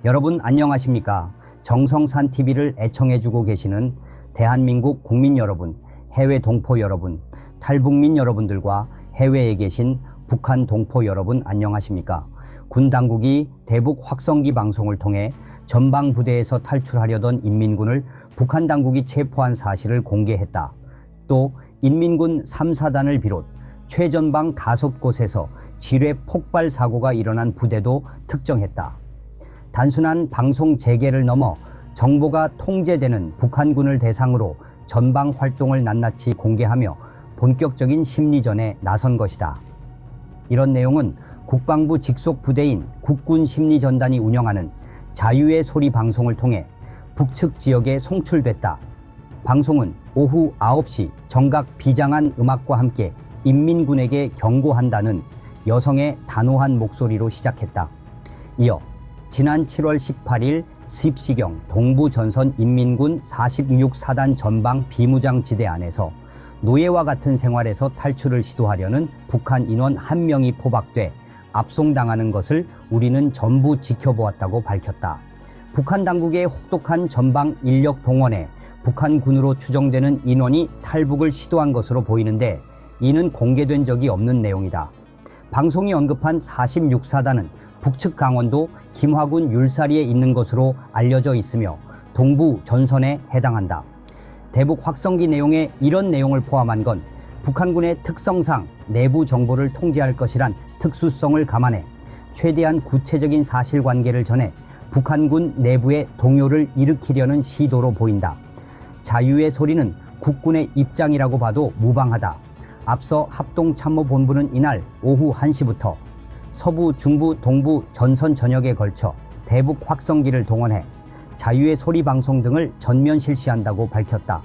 여러분 안녕하십니까? 정성산 TV를 애청해주고 계시는 대한민국 국민 여러분, 해외 동포 여러분, 탈북민 여러분들과 해외에 계신 북한 동포 여러분 안녕하십니까? 군 당국이 대북 확성기 방송을 통해 전방 부대에서 탈출하려던 인민군을 북한 당국이 체포한 사실을 공개했다. 또 인민군 3사단을 비롯 최전방 5곳에서 지뢰 폭발 사고가 일어난 부대도 특정했다. 단순한 방송 재개를 넘어 정보가 통제되는 북한군을 대상으로 전방 활동을 낱낱이 공개하며 본격적인 심리전에 나선 것이다. 이런 내용은 국방부 직속 부대인 국군심리전단이 운영하는 자유의 소리 방송을 통해 북측 지역에 송출됐다. 방송은 오후 9시 정각 비장한 음악과 함께 인민군에게 경고한다는 여성의 단호한 목소리로 시작했다. 이어 지난 7월 18일 습시경 동부전선 인민군 46사단 전방 비무장지대 안에서 노예와 같은 생활에서 탈출을 시도하려는 북한 인원 1명이 포박돼 압송당하는 것을 우리는 전부 지켜보았다고 밝혔다. 북한 당국의 혹독한 전방 인력 동원에 북한군으로 추정되는 인원이 탈북을 시도한 것으로 보이는데 이는 공개된 적이 없는 내용이다. 방송이 언급한 46사단은 북측 강원도 김화군 율사리에 있는 것으로 알려져 있으며 동부 전선에 해당한다. 대북 확성기 내용에 이런 내용을 포함한 건 북한군의 특성상 내부 정보를 통제할 것이란 특수성을 감안해 최대한 구체적인 사실관계를 전해 북한군 내부의 동요를 일으키려는 시도로 보인다. 자유의 소리는 국군의 입장이라고 봐도 무방하다. 앞서 합동참모본부는 이날 오후 1시부터 서부, 중부, 동부 전선 전역에 걸쳐 대북 확성기를 동원해 자유의 소리 방송 등을 전면 실시한다고 밝혔다.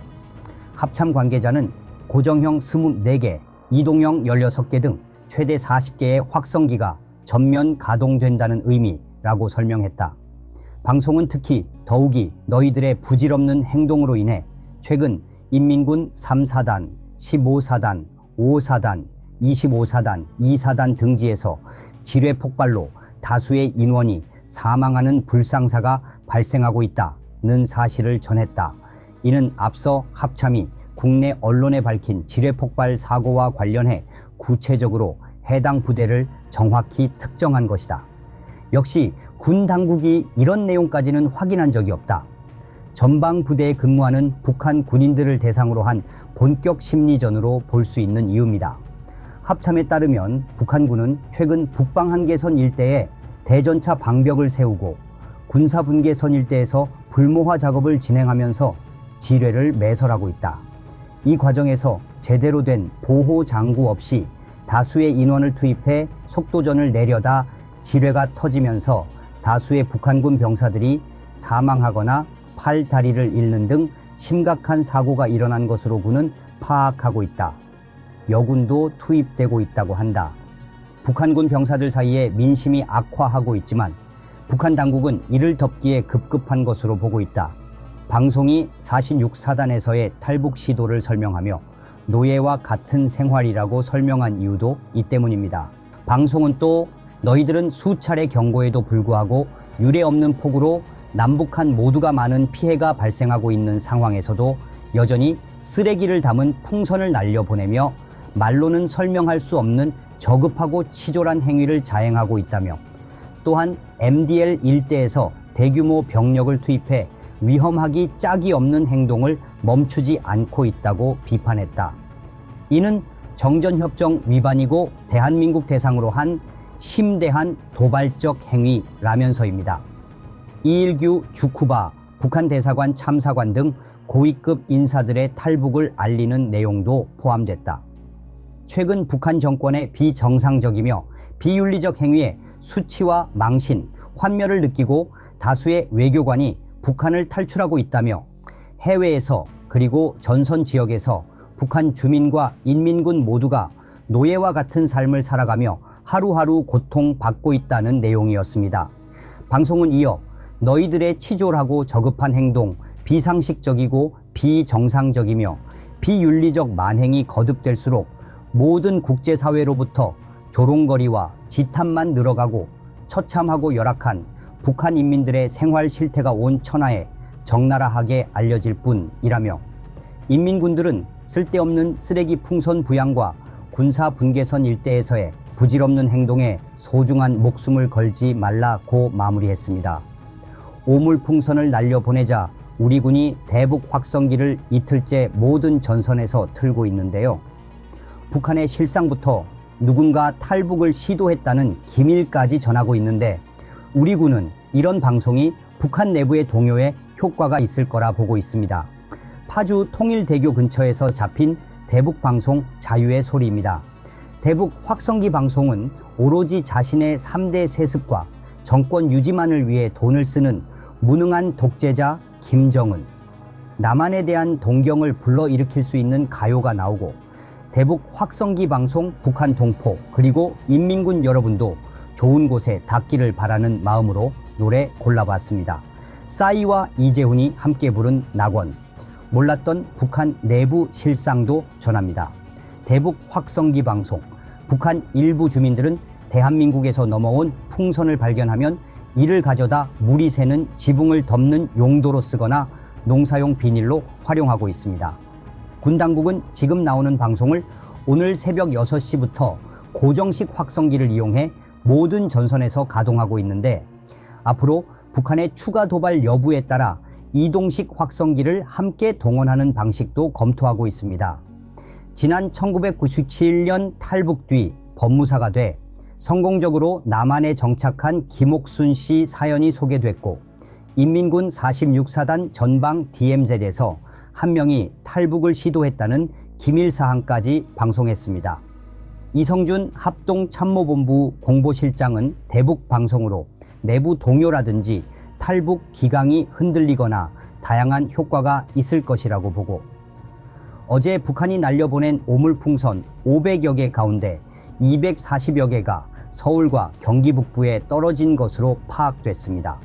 합참 관계자는 고정형 24개, 이동형 16개 등 최대 40개의 확성기가 전면 가동된다는 의미라고 설명했다. 방송은 특히 더욱이 너희들의 부질없는 행동으로 인해 최근 인민군 3사단, 15사단, 5사단, 25사단, 2사단 등지에서 지뢰 폭발로 다수의 인원이 사망하는 불상사가 발생하고 있다는 사실을 전했다. 이는 앞서 합참이 국내 언론에 밝힌 지뢰 폭발 사고와 관련해 구체적으로 해당 부대를 정확히 특정한 것이다. 역시 군 당국이 이런 내용까지는 확인한 적이 없다. 전방 부대에 근무하는 북한 군인들을 대상으로 한 본격 심리전으로 볼 수 있는 이유입니다. 합참에 따르면 북한군은 최근 북방 한계선 일대에 대전차 방벽을 세우고 군사분계선 일대에서 불모화 작업을 진행하면서 지뢰를 매설하고 있다. 이 과정에서 제대로 된 보호 장구 없이 다수의 인원을 투입해 속도전을 내려다 지뢰가 터지면서 다수의 북한군 병사들이 사망하거나 팔, 다리를 잃는 등 심각한 사고가 일어난 것으로 군은 파악하고 있다. 여군도 투입되고 있다고 한다. 북한군 병사들 사이에 민심이 악화하고 있지만 북한 당국은 이를 덮기에 급급한 것으로 보고 있다. 방송이 46사단에서의 탈북 시도를 설명하며 노예와 같은 생활이라고 설명한 이유도 이 때문입니다. 방송은 또 너희들은 수차례 경고에도 불구하고 유례없는 폭우로 남북한 모두가 많은 피해가 발생하고 있는 상황에서도 여전히 쓰레기를 담은 풍선을 날려보내며 말로는 설명할 수 없는 저급하고 치졸한 행위를 자행하고 있다며 또한 MDL 일대에서 대규모 병력을 투입해 위험하기 짝이 없는 행동을 멈추지 않고 있다고 비판했다. 이는 정전협정 위반이고 대한민국 대상으로 한 심대한 도발적 행위라면서입니다. 이일규 주쿠바 북한 대사관 참사관 등 고위급 인사들의 탈북을 알리는 내용도 포함됐다. 최근 북한 정권의 비정상적이며 비윤리적 행위에 수치와 망신, 환멸을 느끼고 다수의 외교관이 북한을 탈출하고 있다며 해외에서 그리고 전선 지역에서 북한 주민과 인민군 모두가 노예와 같은 삶을 살아가며 하루하루 고통받고 있다는 내용이었습니다. 방송은 이어 너희들의 치졸하고 저급한 행동, 비상식적이고 비정상적이며 비윤리적 만행이 거듭될수록 모든 국제사회로부터 조롱거리와 지탄만 늘어가고 처참하고 열악한 북한 인민들의 생활 실태가 온 천하에 적나라하게 알려질 뿐이라며 인민군들은 쓸데없는 쓰레기 풍선 부양과 군사 분계선 일대에서의 부질없는 행동에 소중한 목숨을 걸지 말라고 마무리했습니다. 오물풍선을 날려보내자 우리 군이 대북 확성기를 이틀째 모든 전선에서 틀고 있는데요. 북한의 실상부터 누군가 탈북을 시도했다는 기밀까지 전하고 있는데 우리 군은 이런 방송이 북한 내부의 동요에 효과가 있을 거라 보고 있습니다. 파주 통일대교 근처에서 잡힌 대북방송 자유의 소리입니다. 대북 확성기 방송은 오로지 자신의 3대 세습과 정권 유지만을 위해 돈을 쓰는 무능한 독재자 김정은, 남한에 대한 동경을 불러일으킬 수 있는 가요가 나오고 대북 확성기 방송 북한 동포 그리고 인민군 여러분도 좋은 곳에 닿기를 바라는 마음으로 노래 골라봤습니다. 싸이와 이재훈이 함께 부른 낙원, 몰랐던 북한 내부 실상도 전합니다. 대북 확성기 방송, 북한 일부 주민들은 대한민국에서 넘어온 풍선을 발견하면 이를 가져다 물이 새는 지붕을 덮는 용도로 쓰거나 농사용 비닐로 활용하고 있습니다. 군 당국은 지금 나오는 방송을 오늘 새벽 6시부터 고정식 확성기를 이용해 모든 전선에서 가동하고 있는데 앞으로 북한의 추가 도발 여부에 따라 이동식 확성기를 함께 동원하는 방식도 검토하고 있습니다. 지난 1997년 탈북 뒤 법무사가 돼 성공적으로 남한에 정착한 김옥순 씨 사연이 소개됐고 인민군 46사단 전방 DMZ에서 한 명이 탈북을 시도했다는 기밀사항까지 방송했습니다. 이성준 합동참모본부 공보실장은 대북 방송으로 내부 동요라든지 탈북 기강이 흔들리거나 다양한 효과가 있을 것이라고 보고 어제 북한이 날려보낸 오물풍선 500여 개 가운데 240여 개가 서울과 경기 북부에 떨어진 것으로 파악됐습니다.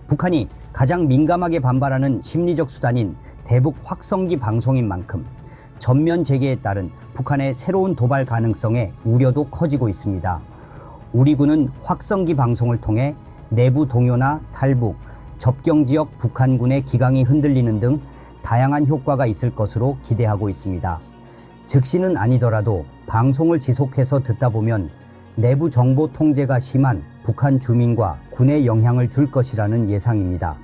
북한이 가장 민감하게 반발하는 심리적 수단인 대북 확성기 방송인 만큼 전면 재개에 따른 북한의 새로운 도발 가능성에 우려도 커지고 있습니다. 우리 군은 확성기 방송을 통해 내부 동요나 탈북, 접경지역 북한군의 기강이 흔들리는 등 다양한 효과가 있을 것으로 기대하고 있습니다. 즉시는 아니더라도 방송을 지속해서 듣다 보면 내부 정보 통제가 심한 북한 주민과 군에 영향을 줄 것이라는 예상입니다.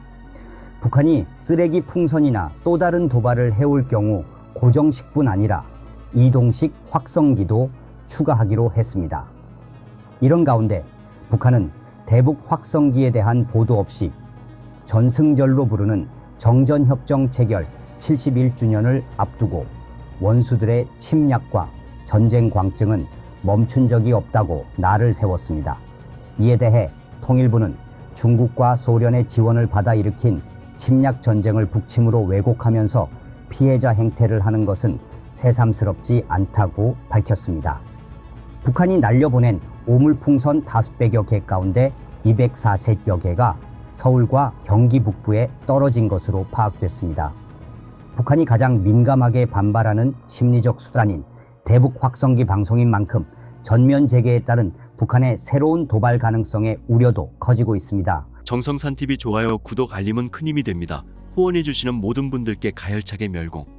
북한이 쓰레기 풍선이나 또 다른 도발을 해올 경우 고정식뿐 아니라 이동식 확성기도 추가하기로 했습니다. 이런 가운데 북한은 대북 확성기에 대한 보도 없이 전승절로 부르는 정전협정 체결 71주년을 앞두고 원수들의 침략과 전쟁 광증은 멈춘 적이 없다고 날을 세웠습니다. 이에 대해 통일부는 중국과 소련의 지원을 받아 일으킨 침략 전쟁을 북침으로 왜곡하면서 피해자 행태를 하는 것은 새삼스럽지 않다고 밝혔습니다. 북한이 날려보낸 오물풍선 500여 개 가운데 240여 개가 서울과 경기 북부에 떨어진 것으로 파악됐습니다. 북한이 가장 민감하게 반발하는 심리적 수단인 대북 확성기 방송인 만큼 전면 재개에 따른 북한의 새로운 도발 가능성의 우려도 커지고 있습니다. 정성산 TV 좋아요, 구독, 알림은 큰 힘이 됩니다. 후원해주시는 모든 분들께 가열차게 멸공.